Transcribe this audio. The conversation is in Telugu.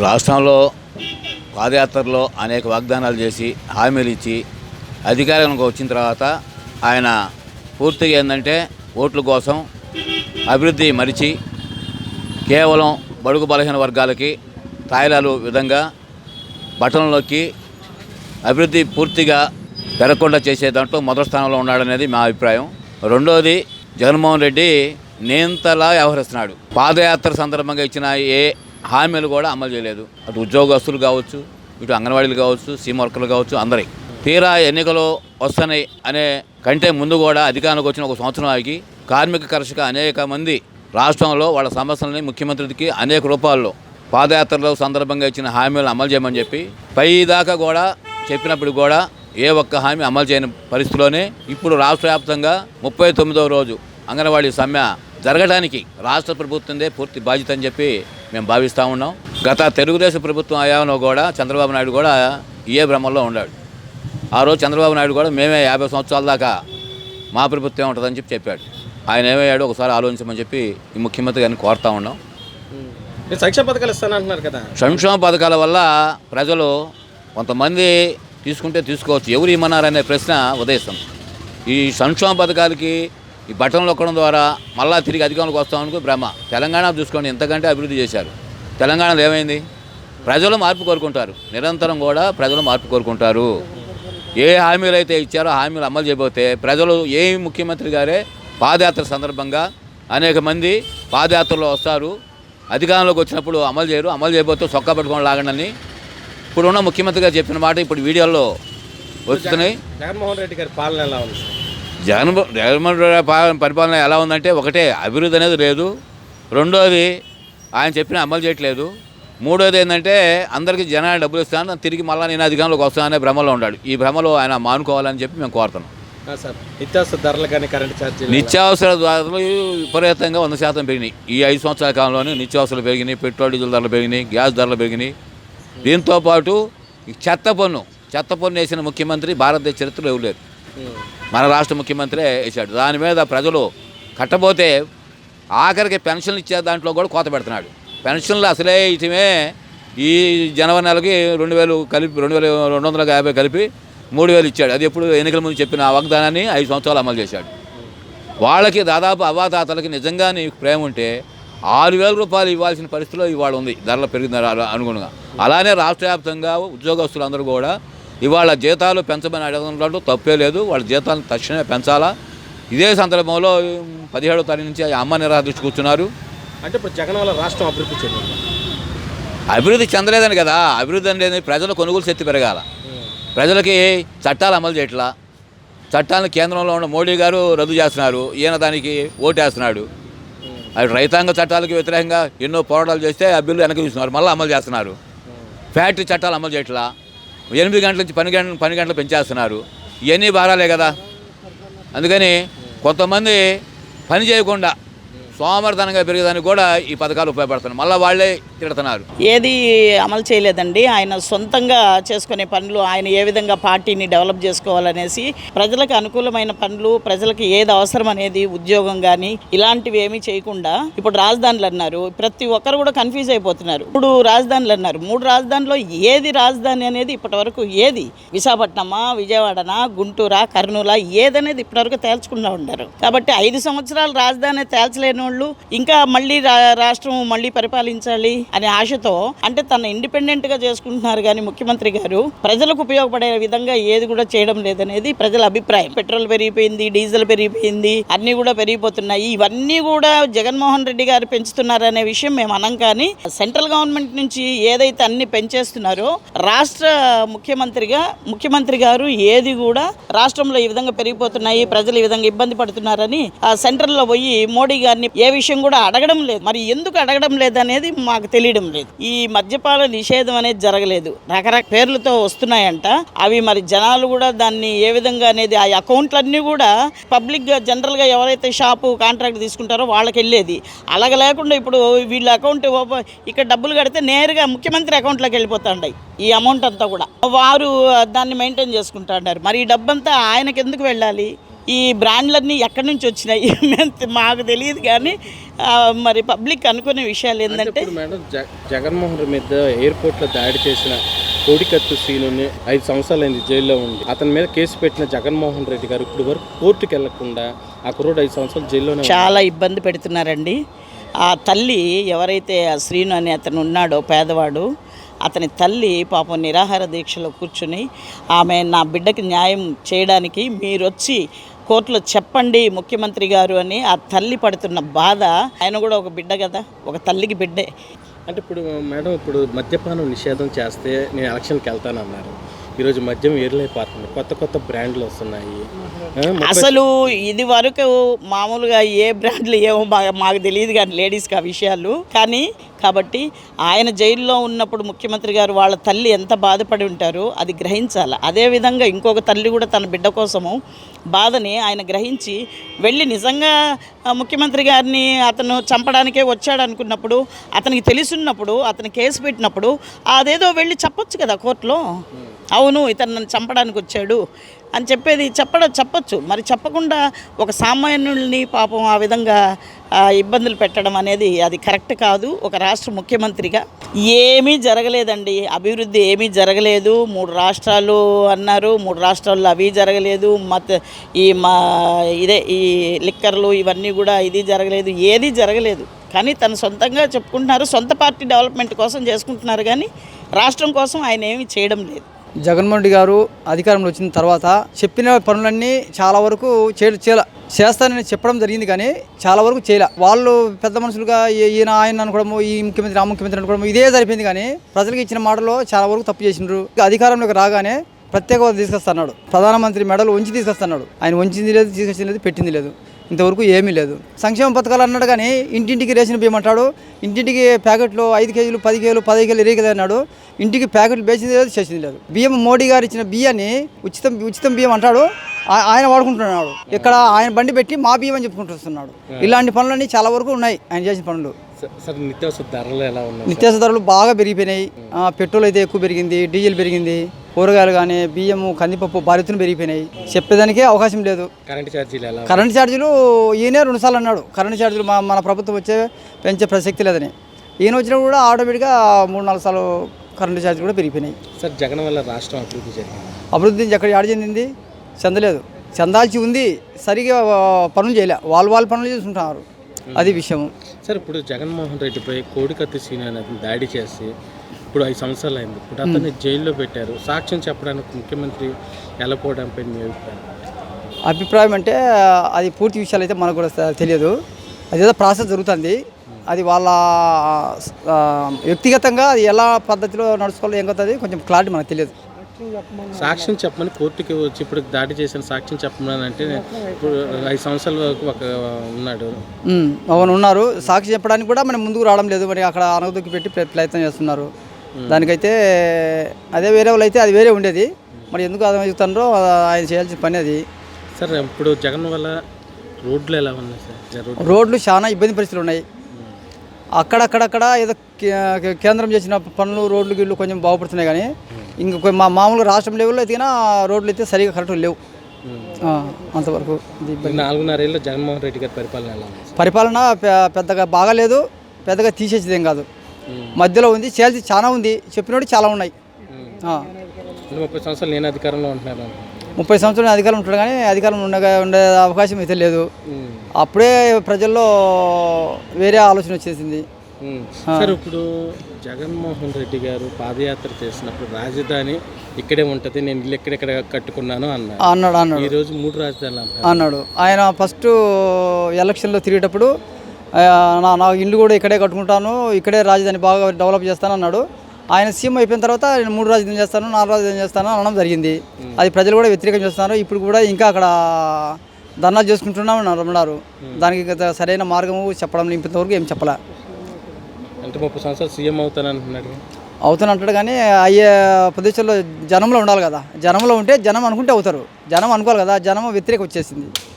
రాష్ట్రంలో పాదయాత్రలో అనేక వాగ్దానాలు చేసి హామీలు ఇచ్చి అధికారంలోకి వచ్చిన తర్వాత ఆయన పూర్తిగా ఏంటంటే ఓట్ల కోసం అభివృద్ధి మరిచి కేవలం బడుగు బలహీన వర్గాలకి తాయిలాలు విధంగా బటన్లోకి అభివృద్ధి పూర్తిగా పెరగకుండా చేసే దాంట్లో మొదటి స్థానంలో ఉన్నాడనేది మా అభిప్రాయం. రెండోది, జగన్మోహన్ రెడ్డి నియంతలా వ్యవహరిస్తున్నాడు. పాదయాత్ర సందర్భంగా ఇచ్చిన ఏ హామీలు కూడా అమలు చేయలేదు. అటు ఉద్యోగస్తులు కావచ్చు, ఇటు అంగన్వాడీలు కావచ్చు, సీమ వర్కర్లు కావచ్చు, అందరి తీరా ఎన్నికలు వస్తున్నాయి అనే కంటే ముందు కూడా అధికారంలోకి వచ్చిన ఒక సంవత్సరం ఆగి కార్మిక కర్షక అనేక మంది రాష్ట్రంలో వాళ్ళ సమస్యలని ముఖ్యమంత్రికి అనేక రూపాల్లో పాదయాత్రలో సందర్భంగా ఇచ్చిన హామీలను అమలు చేయమని చెప్పి పై దాకా కూడా చెప్పినప్పుడు కూడా ఏ ఒక్క హామీ అమలు చేయని పరిస్థితిలోనే ఇప్పుడు రాష్ట్ర వ్యాప్తంగా 39వ రోజు అంగన్వాడీ సమ్మె జరగడానికి రాష్ట్ర ప్రభుత్వందే పూర్తి బాధ్యత అని చెప్పి మేము భావిస్తూ ఉన్నాం. గత తెలుగుదేశం ప్రభుత్వం అయ్యానో కూడా చంద్రబాబు నాయుడు కూడా ఏ భ్రమంలో ఉన్నాడు. ఆ రోజు చంద్రబాబు నాయుడు కూడా మేమే 50 సంవత్సరాల దాకా మా ప్రభుత్వం ఉంటుందని చెప్పాడు. ఆయన ఏమయ్యాడు ఒకసారి ఆలోచించమని చెప్పి ఈ ముఖ్యమంత్రి గారిని కోరుతా ఉన్నాం. సంక్షేమ పథకాలు ఇస్తానంటున్నారు కదా. సంక్షేమ పథకాల వల్ల ప్రజలు కొంతమంది తీసుకుంటే తీసుకోవచ్చు, ఎవరు ఇమ్మన్నారనే ప్రశ్న ఉదయిస్తుంది. ఈ సంక్షేమ పథకాలకి ఈ బటన్లు నొక్కడం ద్వారా మళ్ళా తిరిగి అధికారంలోకి వస్తామనుకో భ్రమ. తెలంగాణ చూసుకోండి, ఎంతకంటే అభివృద్ధి చేశారు. తెలంగాణలో ఏమైంది? ప్రజలు మార్పు కోరుకుంటారు, నిరంతరం కూడా ప్రజలు మార్పు కోరుకుంటారు. ఏ హామీలు అయితే ఇచ్చారో హామీలు అమలు చేయబోతే ప్రజలు ఏ ముఖ్యమంత్రి గారే పాదయాత్ర సందర్భంగా అనేక మంది పాదయాత్రలో వస్తారు, అధికారంలోకి వచ్చినప్పుడు అమలు చేయరు, అమలు చేయబోతే సొక్కా పట్టుకొని లాగండి ఇప్పుడున్న ముఖ్యమంత్రి గారు చెప్పిన మాట ఇప్పుడు వీడియోలో వస్తున్నాయి. జగన్మోహన్ రెడ్డి గారి పాలన ఎలా ఉంది? జగన్మోహన్ రెడ్డి పరిపాలన ఎలా ఉందంటే, ఒకటే అభివృద్ధి అనేది లేదు, రెండోది ఆయన చెప్పిన అమలు చేయట్లేదు, మూడోది ఏంటంటే అందరికీ జనాలు డబ్బులు ఇస్తాను తిరిగి మళ్ళీ నేను అధికారంలోకి వస్తాననే భ్రమలో ఉన్నాడు. ఈ భ్రమలో ఆయన మానుకోవాలని చెప్పి మేము కోరుతున్నాం. సార్, నిత్యావసర ధరలు కానీ కరెంట్ ఛార్జీలు, నిత్యావసర ధరలు విపరీతంగా 100% పెరిగినాయి. ఈ 5 సంవత్సరాల కాలంలోనే నిత్యావసరాలు పెరిగినాయి, పెట్రోల్ డీజిల్ ధరలు పెరిగినాయి, గ్యాస్ ధరలు పెరిగినాయి. దీంతోపాటు ఈ చెత్త పన్ను వేసిన ముఖ్యమంత్రి భారతదేశ చరిత్రలో ఎవరు లేరు. మన రాష్ట్ర ముఖ్యమంత్రే వేశాడు. దాని మీద ప్రజలు కట్టబోతే ఆఖరికి పెన్షన్లు ఇచ్చే దాంట్లో కూడా కోత పెడుతున్నాడు. పెన్షన్లు అసలే ఇటమే ఈ జనవరి నెలకి 2000 కలిపి 2250 కలిపి 3000 ఇచ్చాడు. అది ఎప్పుడు ఎన్నికల ముందు చెప్పిన ఆ వాగ్దానాన్ని 5 సంవత్సరాలు అమలు చేశాడు. వాళ్ళకి దాదాపు అవ్వాతాతలకి నిజంగా నీకు ప్రేమ ఉంటే 6000 రూపాయలు ఇవ్వాల్సిన పరిస్థితిలో ఇవాళ ఉంది, ధరలు పెరిగిన అనుగుణంగా. అలానే రాష్ట్ర వ్యాప్తంగా ఉద్యోగస్తులందరూ కూడా ఇవాళ జీతాలు పెంచమని అడగడంలో తప్పే లేదు. వాళ్ళ జీతాలను తక్షణమే పెంచాలా. ఇదే సందర్భంలో 17వ తారీఖు నుంచి అమ్మ నిరాదృష్టి కూర్చున్నారు. అంటే ఇప్పుడు జగన్ వల్ల రాష్ట్రం అభివృద్ధి చెందింది. అభివృద్ధి చెందలేదని కదా. అభివృద్ధి అనేది ప్రజల కొనుగోలు శక్తి పెరగాల. ప్రజలకి చట్టాలు అమలు చేయట్లా. చట్టాలను కేంద్రంలో ఉన్న మోడీ గారు రద్దు చేస్తున్నారు, ఈయన దానికి ఓటేస్తున్నాడు. అవి రైతాంగ చట్టాలకు వ్యతిరేకంగా ఎన్నో పోరాటాలు చేస్తే ఆ బిల్లు వెనక్కి చూస్తున్నారు, మళ్ళీ అమలు చేస్తున్నారు. ఫ్యాక్టరీ చట్టాలు అమలు చేయట్లా. 8 గంటల నుంచి 12 గంటలు పెంచేస్తున్నారు. ఇవన్నీ భారాలే కదా. అందుకని కొంతమంది పని చేయకుండా సోమర్థనంగా పెరిగేదానికి కూడా ఈ పథకాలు ఉపయోగపడుతున్నాయి. మళ్ళీ వాళ్ళే తిడుతున్నారు. ఏది అమలు చేయలేదండి. ఆయన సొంతంగా చేసుకునే పనులు, ఆయన ఏ విధంగా పార్టీని డెవలప్ చేసుకోవాలనేసి ప్రజలకు అనుకూలమైన పనులు, ప్రజలకు ఏది అవసరం అనేది ఉద్యోగం కానీ ఇలాంటివి ఏమీ చేయకుండా ఇప్పుడు రాజధానులు అన్నారు. ప్రతి ఒక్కరు కూడా కన్ఫ్యూజ్ అయిపోతున్నారు. ఇప్పుడు రాజధానులు అన్నారు. 3 రాజధానుల్లో ఏది రాజధాని అనేది ఇప్పటి వరకు ఏది విశాఖపట్నమా, విజయవాడనా, గుంటూరా, కర్నూలా ఏదనేది ఇప్పటివరకు తేల్చుకుంటూ ఉంటారు. కాబట్టి 5 సంవత్సరాలు రాజధాని తేల్చలేని వాళ్ళు ఇంకా మళ్ళీ రాష్ట్రం మళ్ళీ పరిపాలించాలి అనే ఆశతో అంటే తన ఇండిపెండెంట్గా చేసుకుంటున్నారు. కానీ ముఖ్యమంత్రి గారు ప్రజలకు ఉపయోగపడే విధంగా ఏది కూడా చేయడం లేదనేది ప్రజల అభిప్రాయం. పెట్రోల్ పెరిగిపోయింది, డీజిల్ పెరిగిపోయింది, అన్నీ కూడా పెరిగిపోతున్నాయి. ఇవన్నీ కూడా జగన్మోహన్ రెడ్డి గారు పెంచుతున్నారనే విషయం మేము అనం. కానీ సెంట్రల్ గవర్నమెంట్ నుంచి ఏదైతే అన్ని పెంచేస్తున్నారో రాష్ట్ర ముఖ్యమంత్రి గారు ఏది కూడా రాష్ట్రంలో ఈ విధంగా పెరిగిపోతున్నాయి, ప్రజలు ఈ విధంగా ఇబ్బంది పడుతున్నారని సెంట్రల్లో పోయి మోడీ గారిని ఏ విషయం కూడా అడగడం లేదు. మరి ఎందుకు అడగడం లేదు అనేది మాకు తెలియడం లేదు. ఈ మద్యపాన నిషేధం అనేది జరగలేదు, రకరకాల పేర్లతో వస్తున్నాయంట. అవి మరి జనాలు కూడా దాన్ని ఏ విధంగా అనేది ఆ అకౌంట్లన్నీ కూడా పబ్లిక్గా జనరల్గా ఎవరైతే షాపు కాంట్రాక్ట్ తీసుకుంటారో వాళ్ళకి వెళ్ళేది. అలాగ లేకుండా ఇప్పుడు వీళ్ళ అకౌంట్ ఇక్కడ డబ్బులు కడితే నేరుగా ముఖ్యమంత్రి అకౌంట్లోకి వెళ్ళిపోతాయి ఈ అమౌంట్ అంతా కూడా. వారు దాన్ని మెయింటైన్ చేసుకుంటా ఉంటారు. మరి ఈ డబ్బంతా ఆయనకి ఎందుకు వెళ్ళాలి? ఈ బ్రాండ్లన్నీ ఎక్కడి నుంచి వచ్చినాయి మాకు తెలియదు కానీ మరి పబ్లిక్ అనుకునే విషయాలు ఏంటంటే ఇప్పుడు మేడం జగన్మోహన్ రెడ్డి మీద ఎయిర్పోర్ట్లో దాడి చేసిన కోడికత్తు సీనుని 5 సంవత్సరాలైంది జైల్లో ఉంది. అతని మీద కేసు పెట్టిన జగన్మోహన్ రెడ్డి గారు ఇప్పుడు వరకు కోర్టుకు వెళ్లకుండా ఆ కుర్రోడు 5 సంవత్సరాలు జైల్లోనే చాలా ఇబ్బంది పెడుతున్నారండి. ఆ తల్లి ఎవరైతే ఆ శ్రీను అనే అతను ఉన్నాడో పేదవాడు, అతని తల్లి పాపం నిరాహార దీక్షలో కూర్చుని ఆమె నా బిడ్డకి న్యాయం చేయడానికి మీరు వచ్చి కోర్టులో చెప్పండి ముఖ్యమంత్రి గారు అని ఆ తల్లి పడుతున్న బాధ. ఆయన కూడా ఒక బిడ్డ కదా, ఒక తల్లికి బిడ్డే. అంటే ఇప్పుడు మేడం ఇప్పుడు మద్యపానం నిషేధం చేస్తే నేను ఎలక్షన్కి వెళ్తానన్నారు. ఈరోజు మద్యం ఏర్లైపోతుంది, కొత్త బ్రాండ్లు వస్తున్నాయి. అసలు ఇది వరకు మామూలుగా ఏ బ్రాండ్లు ఏమో మాకు తెలియదు కానీ లేడీస్కి ఆ విషయాలు కానీ కాబట్టి ఆయన జైల్లో ఉన్నప్పుడు ముఖ్యమంత్రి గారు వాళ్ళ తల్లి ఎంత బాధపడి ఉంటారో అది గ్రహించాలి. అదేవిధంగా ఇంకొక తల్లి కూడా తన బిడ్డ కోసము బాధని ఆయన గ్రహించి వెళ్ళి నిజంగా ముఖ్యమంత్రి గారిని అతను చంపడానికే వచ్చాడు అనుకున్నప్పుడు, అతనికి తెలుసున్నప్పుడు, అతను కేసు పెట్టినప్పుడు అదేదో వెళ్ళి చెప్పొచ్చు కదా కోర్టులో, అవును ఇతను నన్ను చంపడానికి వచ్చాడు అని చెప్పొచ్చు. మరి చెప్పకుండా ఒక సామాన్యుల్ని పాపం ఆ విధంగా ఇబ్బందులు పెట్టడం అనేది అది కరెక్ట్ కాదు. ఒక రాష్ట్ర ముఖ్యమంత్రిగా ఏమీ జరగలేదండి, అభివృద్ధి ఏమీ జరగలేదు. 3 రాష్ట్రాలు అన్నారు, 3 రాష్ట్రాల్లో అవి జరగలేదు. ఈ లిక్కర్లు ఇవన్నీ కూడా ఇది జరగలేదు, ఏది జరగలేదు. కానీ తను సొంతంగా చెప్పుకుంటున్నారు, సొంత పార్టీ డెవలప్మెంట్ కోసం చేసుకుంటున్నారు కానీ రాష్ట్రం కోసం ఆయన ఏమీ చేయడం లేదు. జగన్మోహన్ రెడ్డి గారు అధికారంలో వచ్చిన తర్వాత చెప్పిన పనులన్నీ చాలా వరకు చేస్తానని చెప్పడం జరిగింది కానీ చాలా వరకు చేయలే. వాళ్ళు పెద్ద మనుషులుగా ఈయన ఆయన అనుకోవడము, ఈ ముఖ్యమంత్రి ఆ ముఖ్యమంత్రి అనుకోవడము ఇదే సరిపోయింది కానీ ప్రజలకు ఇచ్చిన మాటలో చాలా వరకు తప్పు చేసిండ్రు. అధికారంలోకి రాగానే ప్రత్యేక హోదా తీసుకొస్తున్నాడు, ప్రధానమంత్రి మెడలు వంచి తీసుకొస్తున్నాడు. ఆయన వంచింది లేదు, తీసుకొచ్చింది లేదు, పెట్టింది లేదు, ఇంతవరకు ఏమీ లేదు. సంక్షేమ పథకాలు అన్నాడు కానీ ఇంటింటికి రేషన్ బియ్యం అంటాడు, ఇంటింటికి ప్యాకెట్లు 5 కేజీలు 10 కేజీలు 10 కేజీలు ఇరగదు అన్నాడు, ఇంటికి ప్యాకెట్లు వేసింది లేదు, చేసింది లేదు. బియ్యం మోడీ గారు ఇచ్చిన బియ్యాన్ని ఉచితం బియ్యం అంటాడు, ఆయన వాడుకుంటున్నాడు. ఇక్కడ ఆయన బండి పెట్టి మా బియ్యం అని చెప్పుకుంటూ వస్తున్నాడు. ఇలాంటి పనులన్నీ చాలా వరకు ఉన్నాయి ఆయన చేసిన పనులు. నిత్యావసర ధరలు ఎలా ఉన్నాయి? నిత్యావసర ధరలు బాగా పెరిగిపోయినాయి. పెట్రోల్ అయితే ఎక్కువ పెరిగింది, డీజిల్ పెరిగింది, కూరగాయలు కానీ బియ్యము కందిపప్పు భారీతులు పెరిగిపోయినాయి. చెప్పేదానికే అవకాశం లేదు. కరెంటు ఛార్జీలు ఈయనే 2 సార్లు అన్నాడు కరెంటు ఛార్జీలు మన ప్రభుత్వం పెంచే ప్రసక్తి లేదని. ఈయన వచ్చినా కూడా ఆటోమేటిక్గా 3-4 సార్లు కరెంటు ఛార్జీలు కూడా పెరిగిపోయినాయి. సార్ జగన్ వల్ల రాష్ట్రం అభివృద్ధి జరిగింది. అభివృద్ధి ఎక్కడ యాడ్ చెందింది? చెందలేదు. చెందాల్సి ఉంది, సరిగా పనులు చేయలే, వాళ్ళు పనులు చేసుకుంటున్నారు, అది విషయం. సార్ ఇప్పుడు జగన్మోహన్ రెడ్డిపై కోడికత్తి సీన్ అనేది దాడి చేసి ఇప్పుడు 5 సంవత్సరాలు అయింది. ఇప్పుడు అతన్ని జైల్లో పెట్టారు. సాక్ష్యం చెప్పడానికి ముఖ్యమంత్రి వెళ్ళకపోవడంపై మీ అభిప్రాయం అంటే అది పూర్తి విషయాలు అయితే మనకు కూడా తెలియదు. అదేదో ప్రాసెస్ జరుగుతుంది, అది వాళ్ళ వ్యక్తిగతంగా అది ఎలా పద్ధతిలో నడుచుకోవాలో ఏం కొత్తది కొంచెం క్లారిటీ మనకు తెలియదు. సాక్ష్యం చెప్పమని కోర్టుకి వచ్చి ఇప్పుడు దాడి చేసిన సాక్ష్యం చెప్పమని అంటే ఇప్పుడు 5 సంవత్సరాల వరకు ఉన్నాడు. అవును ఉన్నారు. సాక్షి చెప్పడానికి కూడా మనం ముందుకు రావడం లేదు. మరి అక్కడ అనగదొక్కి పెట్టి ప్రయత్నం చేస్తున్నారు. దానికైతే అదే వేరే వాళ్ళు అయితే అది వేరే ఉండేది. మరి ఎందుకు అర్థం చెప్తారో ఆయన చేయాల్సిన పని అది. సార్ ఇప్పుడు జగన్ వల్ల రోడ్లు ఎలా ఉన్నాయి సార్? రోడ్లు చాలా ఇబ్బంది పరిస్థితులు ఉన్నాయి. అక్కడక్కడ ఏదో కేంద్రం చేసిన పనులు రోడ్లు గిళ్ళు కొంచెం బాగుపడుతున్నాయి కానీ ఇంక మామూలుగా రాష్ట్రం లెవెల్లో అయితే రోడ్లు అయితే సరిగా కరెక్ట్ లేవు. అంతవరకు 4.5 ఏళ్ళలో జగన్మోహన్ రెడ్డి గారి పరిపాలన పెద్దగా బాగాలేదు, పెద్దగా తీసేసేది ఏం కాదు, మధ్యలో ఉంది. చేయాల్సి చాలా ఉంది, చెప్పినోడు చాలా ఉన్నాయి. 30 సంవత్సరాలు నేను అధికారంలో ఉంటున్నాను. 30 సంవత్సరాలు అధికారం ఉంటాడు కానీ అధికారం ఉండే అవకాశం అయితే లేదు. అప్పుడే ప్రజల్లో వేరే ఆలోచన వచ్చేసింది. సార్ ఇప్పుడు జగన్మోహన్ రెడ్డి గారు పాదయాత్ర చేసినప్పుడు రాజధాని ఇక్కడే ఉంటుంది, నేను ఇల్లు ఎక్కడెక్కడ కట్టుకున్నాను అన్నాడు. ఈరోజు 3 రాజధానులు అన్నాడు. ఆయన ఫస్ట్ ఎలక్షన్లో తిరిగేటప్పుడు నా ఇల్లు కూడా ఇక్కడే కట్టుకుంటాను, ఇక్కడే రాజధాని బాగా డెవలప్ చేస్తాను అన్నాడు. ఆయన సీఎం అయిపోయిన తర్వాత నేను 3 రాజధాని చేస్తాను, 4 రాజధాని చేస్తాను అనడం జరిగింది. అది ప్రజలు కూడా వ్యతిరేకం చేస్తున్నారు. ఇప్పుడు కూడా ఇంకా అక్కడ ధర్నాలు చేసుకుంటున్నామన్నారు. దానికి సరైన మార్గము చెప్పడం ఇంతవరకు ఏం చెప్పలే. అంటే 30 సంవత్సరాలు సీఎం అవుతానంటాడు కానీ అయ్యే ప్రదేశంలో జనంలో ఉండాలి కదా. జనంలో ఉంటే జనం అనుకుంటే అవుతారు, జనం అనుకోవాలి కదా. జనం వ్యతిరేకం వచ్చేసింది.